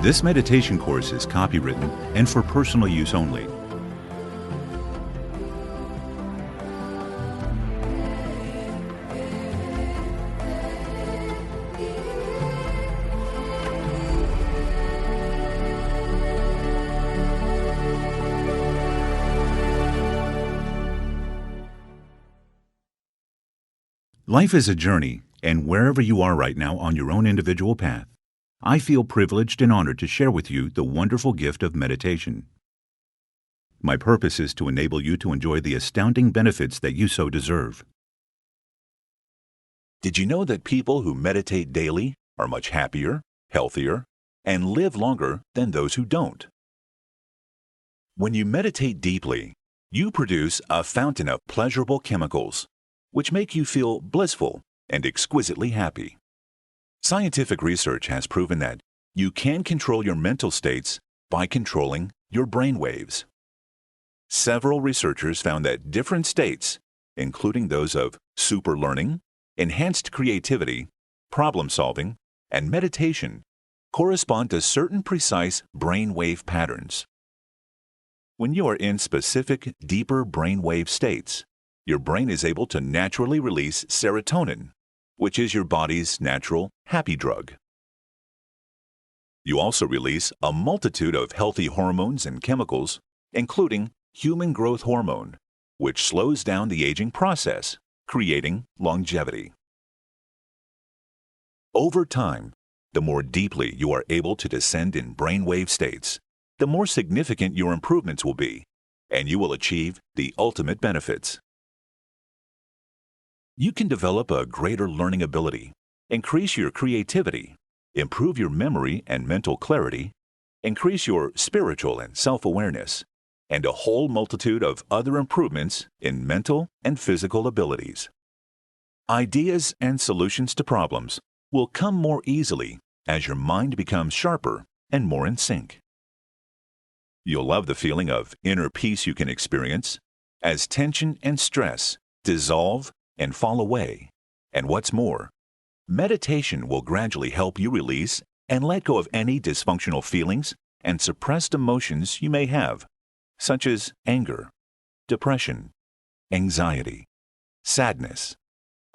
This meditation course is copywritten and for personal use only. Life is a journey, and wherever you are right now on your own individual path, I feel privileged and honored to share with you the wonderful gift of meditation. My purpose is to enable you to enjoy the astounding benefits that you so deserve. Did you know that people who meditate daily are much happier, healthier, and live longer than those who don't? When you meditate deeply, you produce a fountain of pleasurable chemicals, which make you feel blissful and exquisitely happy. Scientific research has proven that you can control your mental states by controlling your brain waves. Several researchers found that different states, including those of super learning, enhanced creativity, problem solving, and meditation, correspond to certain precise brain wave patterns. When you are in specific, deeper brain wave states, your brain is able to naturally release serotonin, which is your body's natural happy drug. You also release a multitude of healthy hormones and chemicals, including human growth hormone, which slows down the aging process, creating longevity. Over time, the more deeply you are able to descend in brainwave states, the more significant your improvements will be, and you will achieve the ultimate benefits. You can develop a greater learning ability, increase your creativity, improve your memory and mental clarity, increase your spiritual and self-awareness, and a whole multitude of other improvements in mental and physical abilities. Ideas and solutions to problems will come more easily as your mind becomes sharper and more in sync. You'll love the feeling of inner peace you can experience as tension and stress dissolve and fall away. And what's more, meditation will gradually help you release and let go of any dysfunctional feelings and suppressed emotions you may have, such as anger, depression, anxiety, sadness,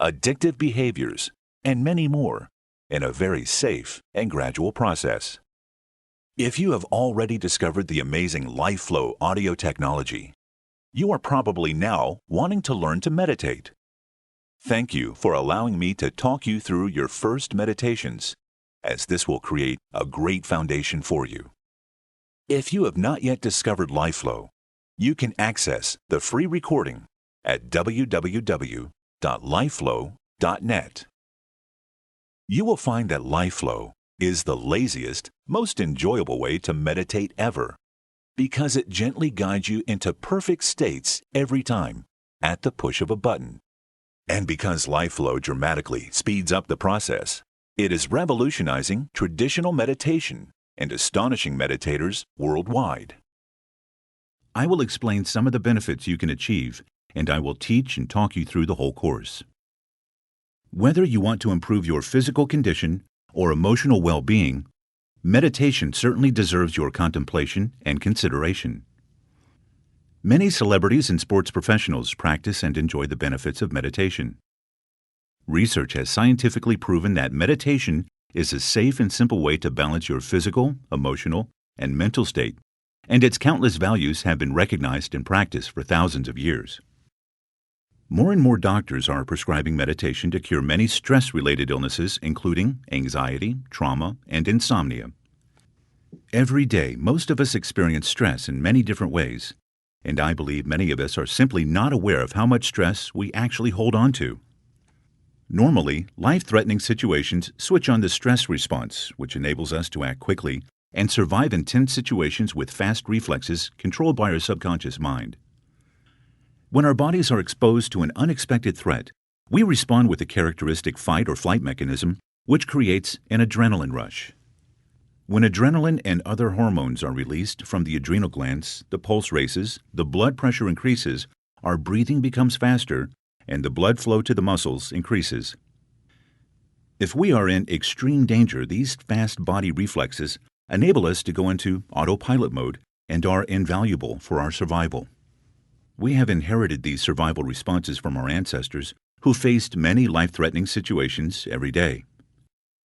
addictive behaviors, and many more, in a very safe and gradual process. If you have already discovered the amazing LifeFlow audio technology, you are probably now wanting to learn to meditate. Thank you for allowing me to talk you through your first meditations, as this will create a great foundation for you. If you have not yet discovered LifeFlow, you can access the free recording at www.lifeflow.net. You will find that LifeFlow is the laziest, most enjoyable way to meditate ever, because it gently guides you into perfect states every time at the push of a button. And because LifeFlow dramatically speeds up the process, it is revolutionizing traditional meditation and astonishing meditators worldwide. I will explain some of the benefits you can achieve, and I will teach and talk you through the whole course. Whether you want to improve your physical condition or emotional well-being, meditation certainly deserves your contemplation and consideration. Many celebrities and sports professionals practice and enjoy the benefits of meditation. Research has scientifically proven that meditation is a safe and simple way to balance your physical, emotional, and mental state, and its countless values have been recognized and practiced for thousands of years. More and more doctors are prescribing meditation to cure many stress-related illnesses, including anxiety, trauma, and insomnia. Every day, most of us experience stress in many different ways, and I believe many of us are simply not aware of how much stress we actually hold on to. Normally, life-threatening situations switch on the stress response, which enables us to act quickly and survive intense situations with fast reflexes controlled by our subconscious mind. When our bodies are exposed to an unexpected threat, we respond with a characteristic fight or flight mechanism, which creates an adrenaline rush. When adrenaline and other hormones are released from the adrenal glands, the pulse races, the blood pressure increases, our breathing becomes faster, and the blood flow to the muscles increases. If we are in extreme danger, these fast body reflexes enable us to go into autopilot mode and are invaluable for our survival. We have inherited these survival responses from our ancestors who faced many life-threatening situations every day.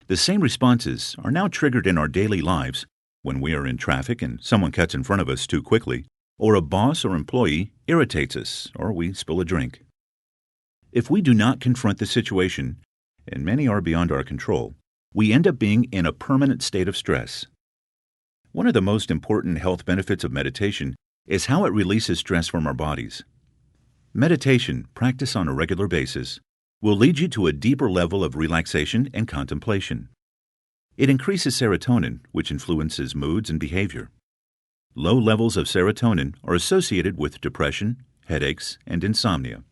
The same responses are now triggered in our daily lives when we are in traffic and someone cuts in front of us too quickly, or a boss or employee irritates us, or we spill a drink. If we do not confront the situation, and many are beyond our control, we end up being in a permanent state of stress. One of the most important health benefits of meditation is how it releases stress from our bodies. Meditation, practiced on a regular basis, will lead you to a deeper level of relaxation and contemplation. It increases serotonin, which influences moods and behavior. Low levels of serotonin are associated with depression, headaches, and insomnia.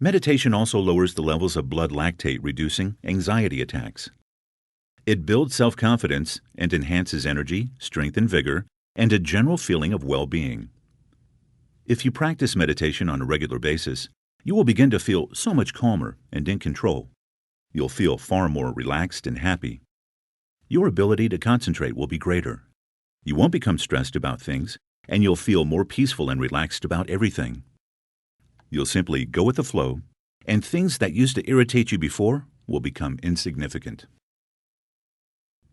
Meditation also lowers the levels of blood lactate, reducing anxiety attacks. It builds self-confidence and enhances energy, strength and vigor, and a general feeling of well-being. If you practice meditation on a regular basis, you will begin to feel so much calmer and in control. You'll feel far more relaxed and happy. Your ability to concentrate will be greater. You won't become stressed about things, and you'll feel more peaceful and relaxed about everything. You'll simply go with the flow, and things that used to irritate you before will become insignificant.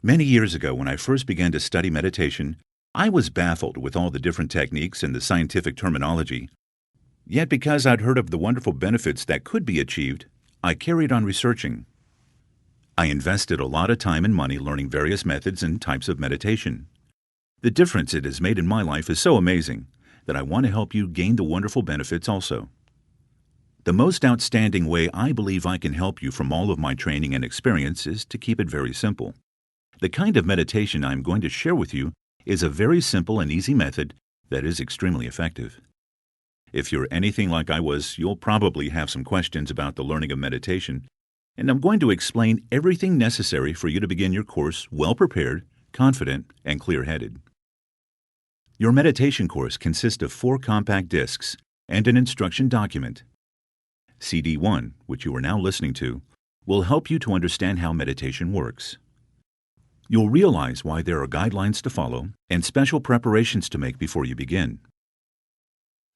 Many years ago, when I first began to study meditation, I was baffled with all the different techniques and the scientific terminology. Yet because I'd heard of the wonderful benefits that could be achieved, I carried on researching. I invested a lot of time and money learning various methods and types of meditation. The difference it has made in my life is so amazing that I want to help you gain the wonderful benefits also. The most outstanding way I believe I can help you from all of my training and experience is to keep it very simple. The kind of meditation I'm going to share with you is a very simple and easy method that is extremely effective. If you're anything like I was, you'll probably have some questions about the learning of meditation, and I'm going to explain everything necessary for you to begin your course well prepared, confident, and clear-headed. Your meditation course consists of 4 compact discs and an instruction document. CD 1, which you are now listening to, will help you to understand how meditation works. You'll realize why there are guidelines to follow and special preparations to make before you begin.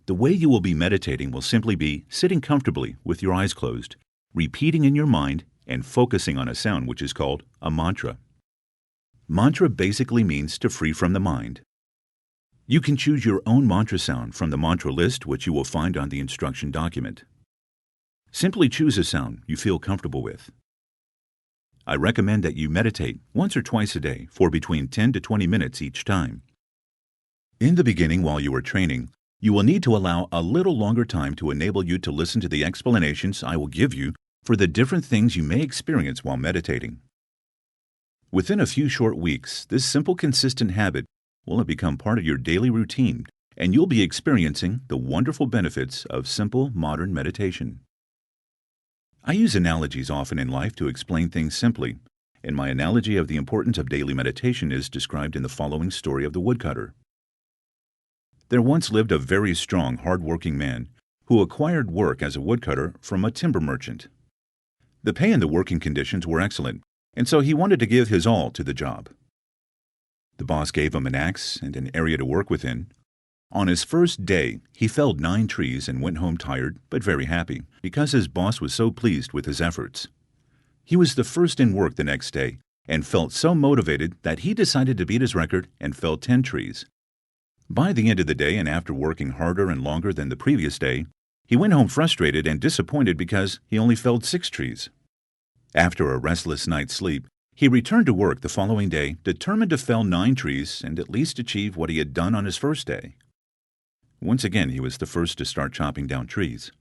The way you will be meditating will simply be sitting comfortably with your eyes closed, repeating in your mind and focusing on a sound which is called a mantra. Mantra basically means to free from the mind. You can choose your own mantra sound from the mantra list which you will find on the instruction document. Simply choose a sound you feel comfortable with. I recommend that you meditate once or twice a day for between 10 to 20 minutes each time. In the beginning, while you are training, you will need to allow a little longer time to enable you to listen to the explanations I will give you for the different things you may experience while meditating. Within a few short weeks, this simple, consistent habit will have become part of your daily routine, and you'll be experiencing the wonderful benefits of simple, modern meditation. I use analogies often in life to explain things simply, and my analogy of the importance of daily meditation is described in the following story of the woodcutter. There once lived a very strong, hard-working man who acquired work as a woodcutter from a timber merchant. The pay and the working conditions were excellent, and so he wanted to give his all to the job. The boss gave him an axe and an area to work within. On his first day, he felled 9 trees and went home tired but very happy because his boss was so pleased with his efforts. He was the first in work the next day and felt so motivated that he decided to beat his record and fell 10 trees. By the end of the day, and after working harder and longer than the previous day, he went home frustrated and disappointed because he only felled 6 trees. After a restless night's sleep, he returned to work the following day, determined to fell 9 trees and at least achieve what he had done on his first day. Once again, he was the first to start chopping down trees.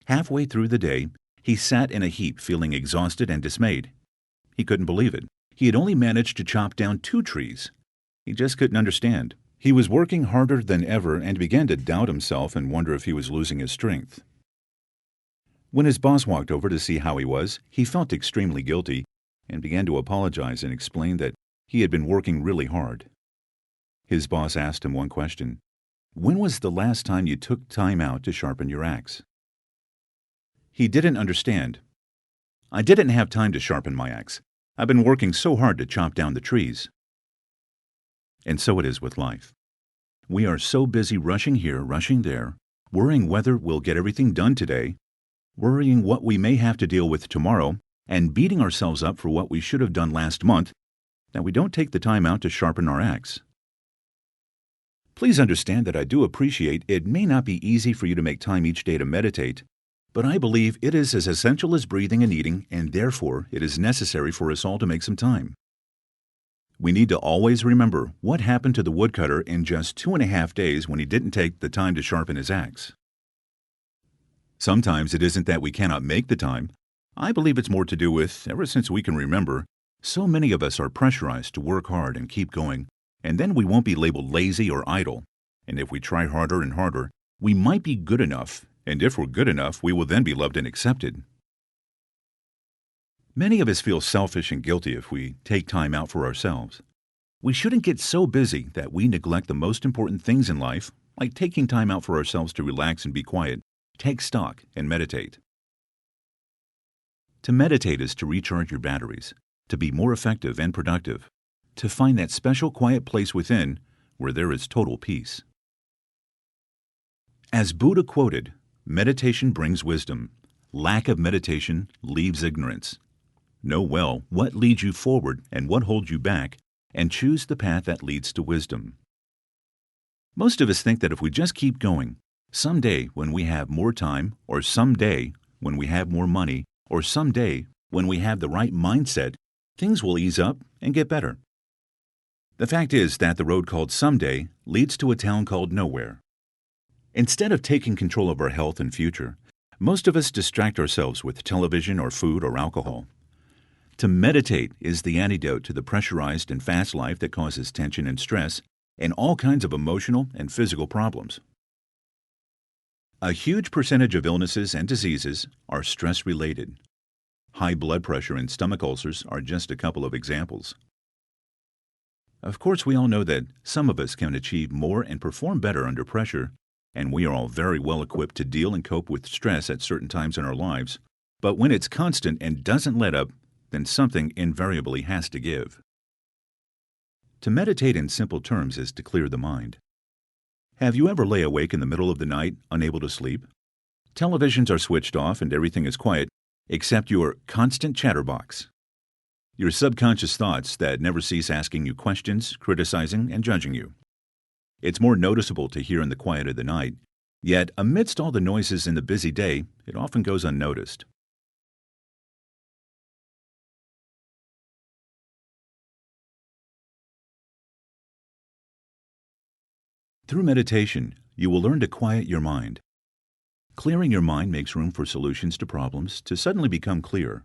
Halfway through the day, he sat in a heap feeling exhausted and dismayed. He couldn't believe it. He had only managed to chop down 2 trees. He just couldn't understand. He was working harder than ever and began to doubt himself and wonder if he was losing his strength. When his boss walked over to see how he was, he felt extremely guilty and began to apologize and explain that he had been working really hard. His boss asked him one question. When was the last time you took time out to sharpen your axe? He didn't understand. I didn't have time to sharpen my axe. I've been working so hard to chop down the trees. And so it is with life. We are so busy rushing here, rushing there, worrying whether we'll get everything done today, worrying what we may have to deal with tomorrow, and beating ourselves up for what we should have done last month, that we don't take the time out to sharpen our axe. Please understand that I do appreciate it may not be easy for you to make time each day to meditate, but I believe it is as essential as breathing and eating, and therefore it is necessary for us all to make some time. We need to always remember what happened to the woodcutter in just 2.5 days when he didn't take the time to sharpen his axe. Sometimes it isn't that we cannot make the time. I believe it's more to do with, ever since we can remember, so many of us are pressurized to work hard and keep going, and then we won't be labeled lazy or idle. And if we try harder and harder, we might be good enough, and if we're good enough, we will then be loved and accepted. Many of us feel selfish and guilty if we take time out for ourselves. We shouldn't get so busy that we neglect the most important things in life, like taking time out for ourselves to relax and be quiet, take stock, and meditate. To meditate is to recharge your batteries, to be more effective and productive, to find that special quiet place within where there is total peace. As Buddha quoted, meditation brings wisdom. Lack of meditation leaves ignorance. Know well what leads you forward and what holds you back, and choose the path that leads to wisdom. Most of us think that if we just keep going, someday when we have more time, or someday when we have more money, or someday when we have the right mindset, things will ease up and get better. The fact is that the road called someday leads to a town called nowhere. Instead of taking control of our health and future, most of us distract ourselves with television or food or alcohol. To meditate is the antidote to the pressurized and fast life that causes tension and stress and all kinds of emotional and physical problems. A huge percentage of illnesses and diseases are stress-related. High blood pressure and stomach ulcers are just a couple of examples. Of course, we all know that some of us can achieve more and perform better under pressure, and we are all very well equipped to deal and cope with stress at certain times in our lives. But when it's constant and doesn't let up, then something invariably has to give. To meditate in simple terms is to clear the mind. Have you ever lay awake in the middle of the night, unable to sleep? Televisions are switched off and everything is quiet, except your constant chatterbox. Your subconscious thoughts that never cease asking you questions, criticizing, and judging you. It's more noticeable to hear in the quiet of the night, yet amidst all the noises in the busy day, it often goes unnoticed. Through meditation, you will learn to quiet your mind. Clearing your mind makes room for solutions to problems to suddenly become clear.